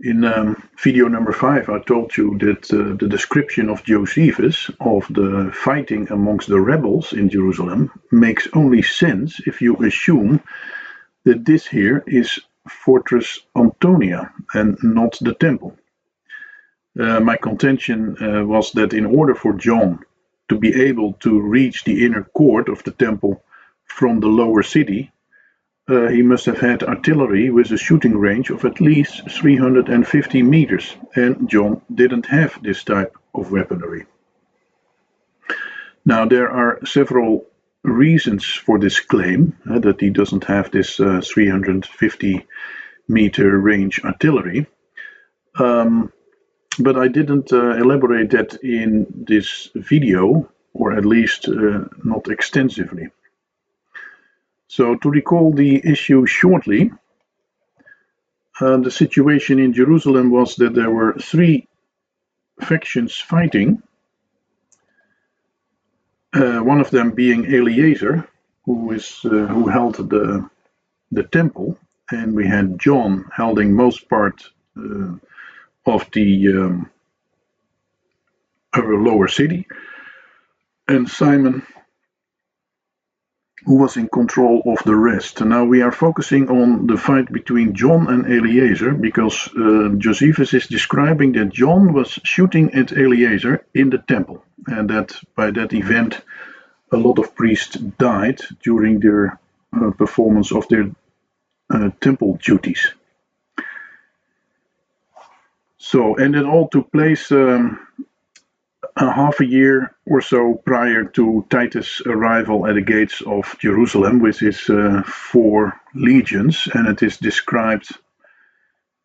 In video number 5, I told you that the description of Josephus of the fighting amongst the rebels in Jerusalem makes only sense if you assume that this here is Fortress Antonia and not the temple. My contention was that in order for John to be able to reach the inner court of the temple from the lower city, he must have had artillery with a shooting range of at least 350 meters, and John didn't have this type of weaponry. Now, there are several reasons for this claim that he doesn't have this 350 meter range artillery. But I didn't elaborate that in this video, or at least not extensively. So to recall the issue shortly, the situation in Jerusalem was that there were 3 factions fighting, one of them being Eleazar, who held the temple, and we had John holding most part of the lower city, and Simon, who was in control of the rest. Now we are focusing on the fight between John and Eleazar because Josephus is describing that John was shooting at Eleazar in the temple, and that by that event a lot of priests died during their performance of their temple duties. So, and it all took place half a year or so prior to Titus' arrival at the gates of Jerusalem with his 4 legions, and it is described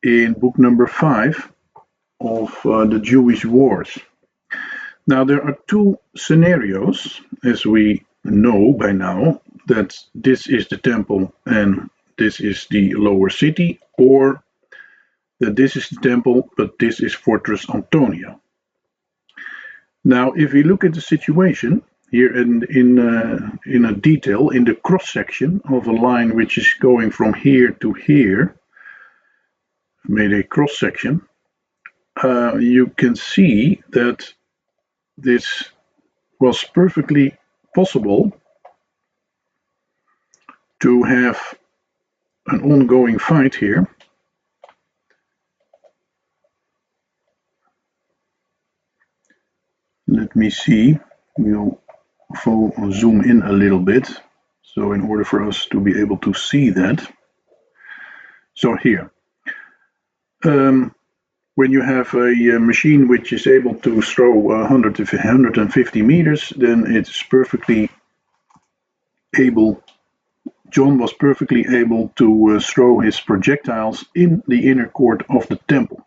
in book number 5 of the Jewish Wars. Now, there are 2 scenarios, as we know by now, that this is the temple and this is the lower city, or that this is the temple but this is Fortress Antonia. Now, if we look at the situation here in a detail, in the cross section of a line which is going from here to here, made a cross section, you can see that this was perfectly possible to have an ongoing fight here. Let me see, we'll zoom in a little bit, so in order for us to be able to see that. So here, when you have a machine which is able to throw 100 to 150 meters, then it's perfectly able, John was perfectly able to throw his projectiles in the inner court of the temple.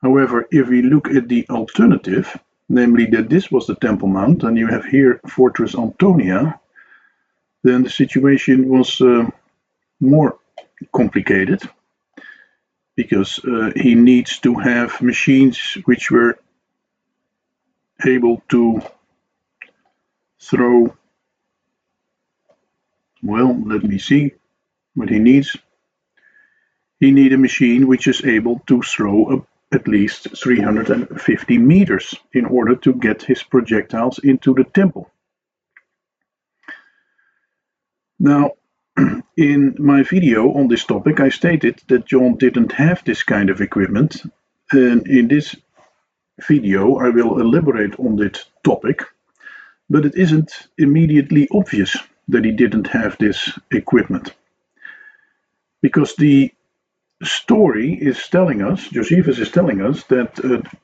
However, if we look at the alternative, namely that this was the Temple Mount and you have here Fortress Antonia, then the situation was more complicated, because he needs to have machines which were able to throw, well, let me see what he needs. He needs a machine which is able to throw at least 350 meters in order to get his projectiles into the temple. Now, in my video on this topic, I stated that John didn't have this kind of equipment, and in this video I will elaborate on that topic, but it isn't immediately obvious that he didn't have this equipment, because the story is telling us, Josephus is telling us, that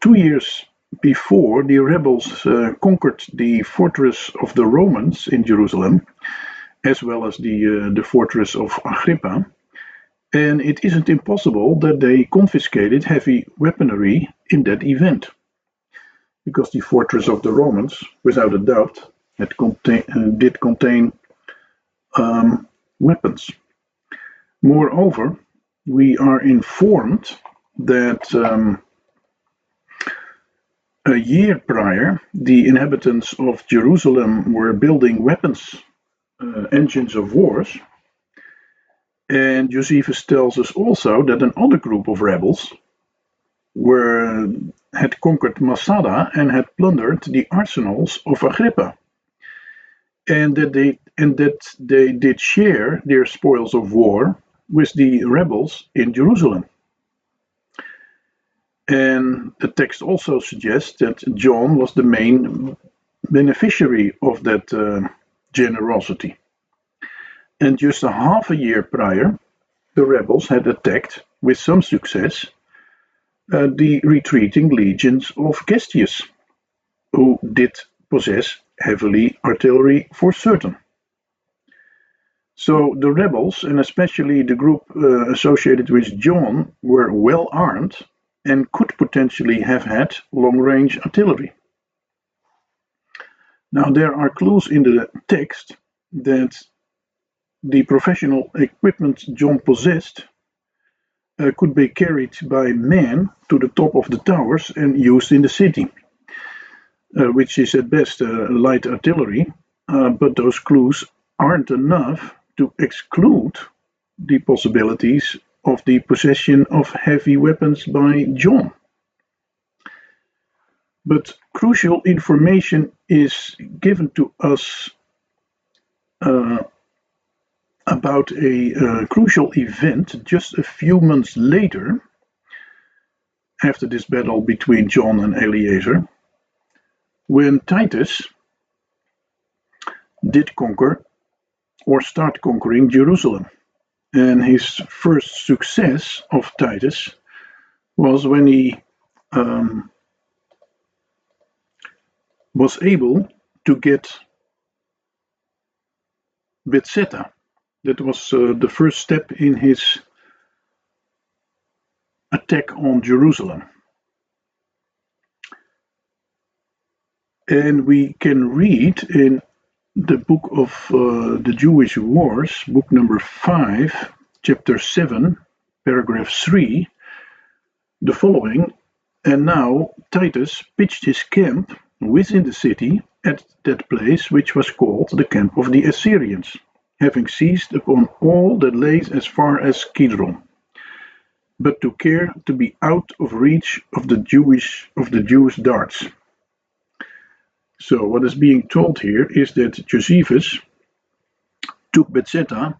2 years before the rebels conquered the fortress of the Romans in Jerusalem, as well as the fortress of Agrippa, and it isn't impossible that they confiscated heavy weaponry in that event, because the fortress of the Romans, without a doubt, did contain weapons. Moreover, we are informed that a year prior, the inhabitants of Jerusalem were building weapons, engines of wars, And Josephus tells us also that another group of rebels had conquered Massada and had plundered the arsenals of Agrippa, and that they did share their spoils of war with the rebels in Jerusalem. And the text also suggests that John was the main beneficiary of that generosity. And just a half a year prior, the rebels had attacked, with some success, the retreating legions of Cestius, who did possess heavy artillery for certain. So the rebels, and especially the group associated with John, were well armed and could potentially have had long-range artillery. Now there are clues in the text that the professional equipment John possessed could be carried by men to the top of the towers and used in the city, which is at best light artillery, but those clues aren't enough to exclude the possibilities of the possession of heavy weapons by John. But crucial information is given to us about a crucial event just a few months later, after this battle between John and Eleazar, when Titus did conquer or start conquering Jerusalem. And his first success of Titus was when he was able to get Massada. That was the first step in his attack on Jerusalem. And we can read in the book of the Jewish Wars, book number 5, chapter 7, paragraph 3, the following. And now Titus pitched his camp within the city at that place which was called the camp of the Assyrians, having seized upon all that lay as far as Kidron, but took care to be out of reach of the Jewish darts. So what is being told here is that Josephus took Massada,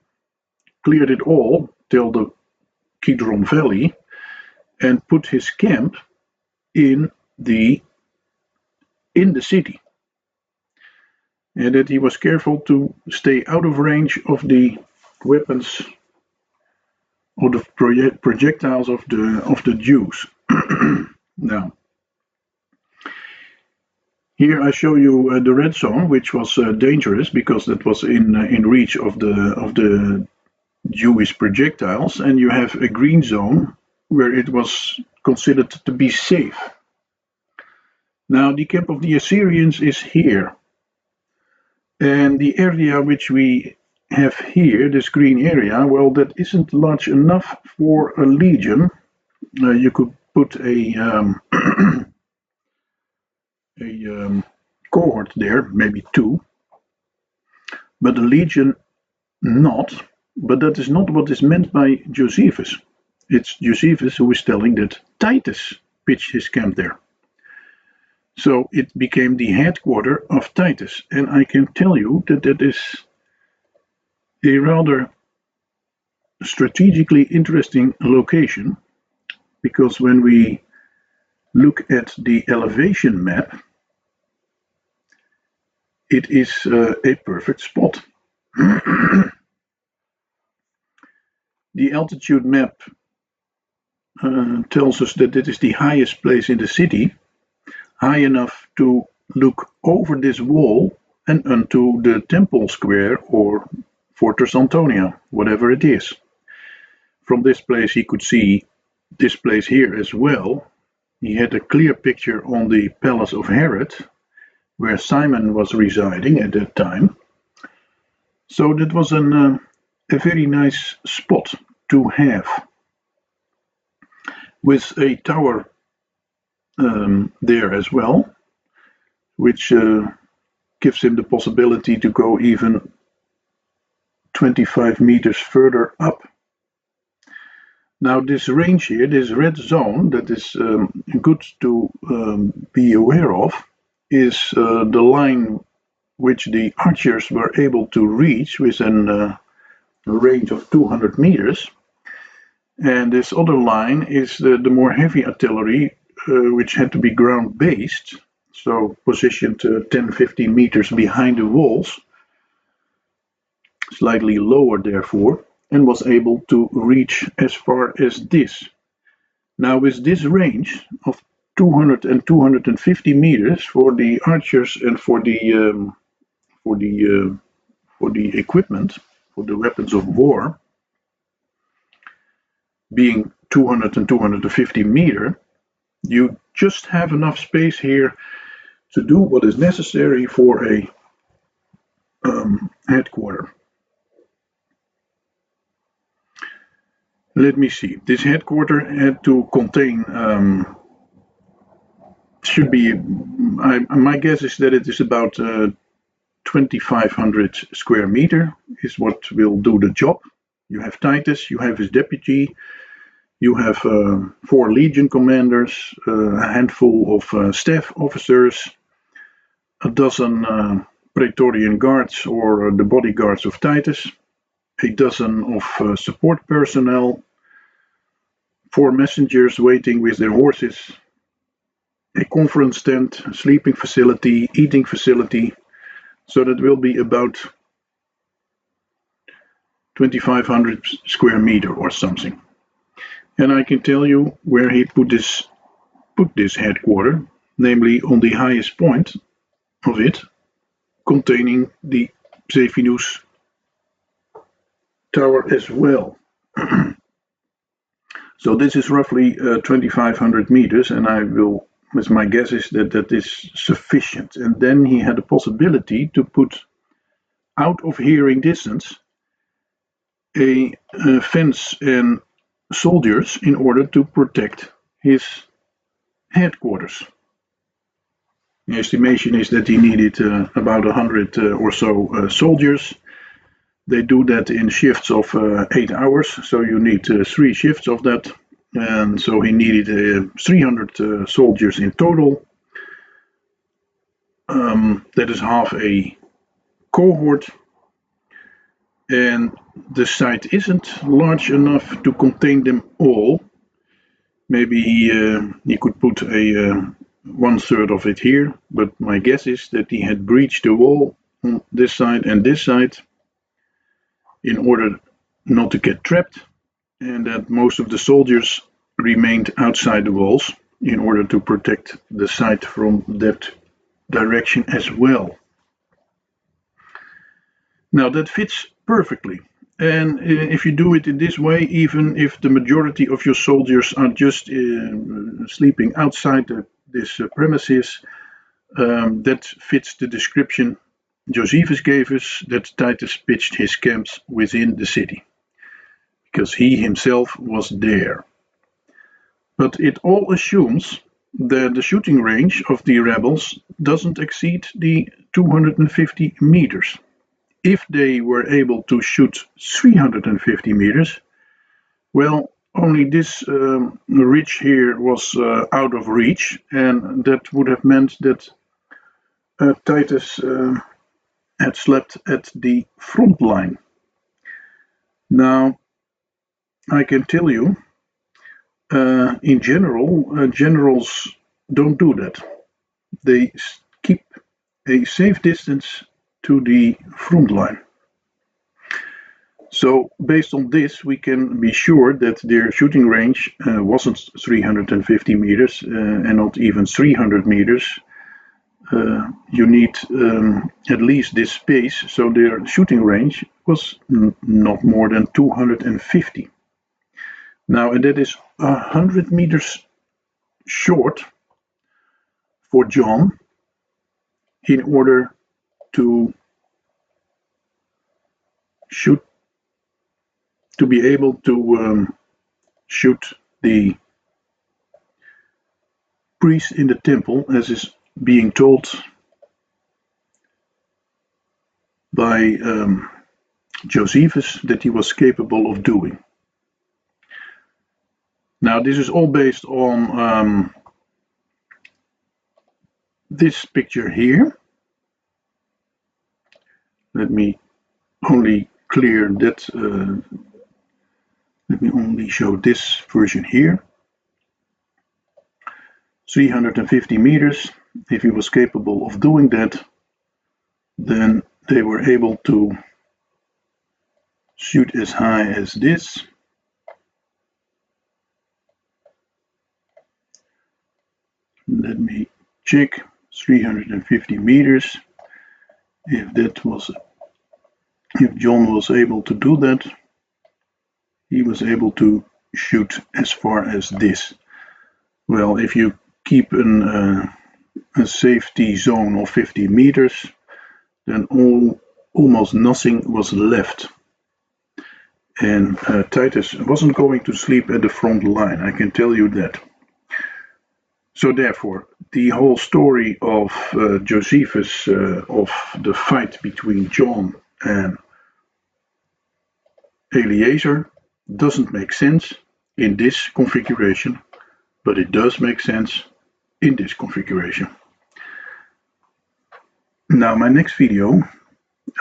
cleared it all till the Kidron Valley, and put his camp in the city, and that he was careful to stay out of range of the weapons or the projectiles of the Jews. Now, here I show you the red zone, which was dangerous because that was in reach of the Jewish projectiles, and you have a green zone where it was considered to be safe. Now, the camp of the Assyrians is here, and the area which we have here, this green area, well, that isn't large enough for a legion. You could put a cohort there, maybe 2, but a legion not. But that is not what is meant by Josephus. It's Josephus who is telling that Titus pitched his camp there. So it became the headquarters of Titus, and I can tell you that that is a rather strategically interesting location, because when we look at the elevation map, it is a perfect spot. The altitude map tells us that it is the highest place in the city, high enough to look over this wall and onto the temple square or Fortress Antonia, whatever it is. From this place he could see this place here as well. He had a clear picture on the palace of Herod, where Simon was residing at that time. So that was a very nice spot to have, with a tower there as well, which gives him the possibility to go even 25 meters further up Now this range here, this red zone that is good to be aware of, is the line which the archers were able to reach within a range of 200 meters. And this other line is the more heavy artillery, which had to be ground based, so positioned 10-15 meters behind the walls, slightly lower therefore, and was able to reach as far as this. Now with this range of 200 and 250 meters for the archers and for the for the equipment, for the weapons of war, being 200 and 250 meter, you just have enough space here to do what is necessary for a headquarter. Let me see. This headquarter had to contain, should be, my guess is that it is about 2,500 square meter is what will do the job. You have Titus, you have his deputy, you have 4 legion commanders, a handful of staff officers, a dozen Praetorian guards or the bodyguards of Titus, a dozen of support personnel, 4 messengers waiting with their horses, a conference tent, sleeping facility, eating facility. So that will be about 2,500 square meter or something. And I can tell you where he put this headquarter, namely on the highest point of it, containing the Psephinus tower as well. So this is roughly 2,500 meters, and my guess is that that is sufficient. And then he had the possibility to put out of hearing distance a fence and soldiers in order to protect his headquarters. The estimation is that he needed about 100 or so soldiers. They do that in shifts of 8 hours, so you need 3 shifts of that. And so he needed 300 soldiers in total. That is half a cohort. And the site isn't large enough to contain them all. Maybe he could put a 1/3 of it here, but my guess is that he had breached the wall on this side and this side in order not to get trapped, and that most of the soldiers remained outside the walls in order to protect the site from that direction as well. Now that fits perfectly. And if you do it in this way, even if the majority of your soldiers are just sleeping outside this premises, that fits the description Josephus gave us that Titus pitched his camps within the city, because he himself was there. But it all assumes that the shooting range of the rebels doesn't exceed the 250 meters. If they were able to shoot 350 meters, well, only this ridge here was out of reach, and that would have meant that Titus had slept at the front line. Now, I can tell you, in general, generals don't do that. They keep a safe distance to the front line. So based on this, we can be sure that their shooting range wasn't 350 meters and not even 300 meters. You need at least this space, so their shooting range was not more than 250. Now, and that is 100 meters short for John in order to shoot, to be able to shoot the priest in the temple, as is being told by Josephus that he was capable of doing. Now this is all based on this picture here. Let me only clear that. Let me only show this version here. 350 meters. If he was capable of doing that, then they were able to shoot as high as this. Let me check. 350 meters. If John was able to do that, he was able to shoot as far as this. Well, if you keep a safety zone of 50 meters, then almost nothing was left. And Titus wasn't going to sleep at the front line, I can tell you that. So therefore, the whole story of Josephus, of the fight between John and Eleazar, doesn't make sense in this configuration, but it does make sense in this configuration. Now my next video,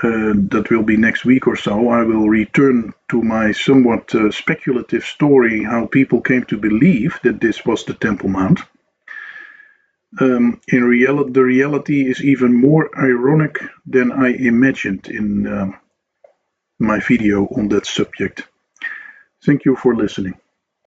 that will be next week or so, I will return to my somewhat speculative story how people came to believe that this was the Temple Mount. In reality, the reality is even more ironic than I imagined in my video on that subject. Thank you for listening.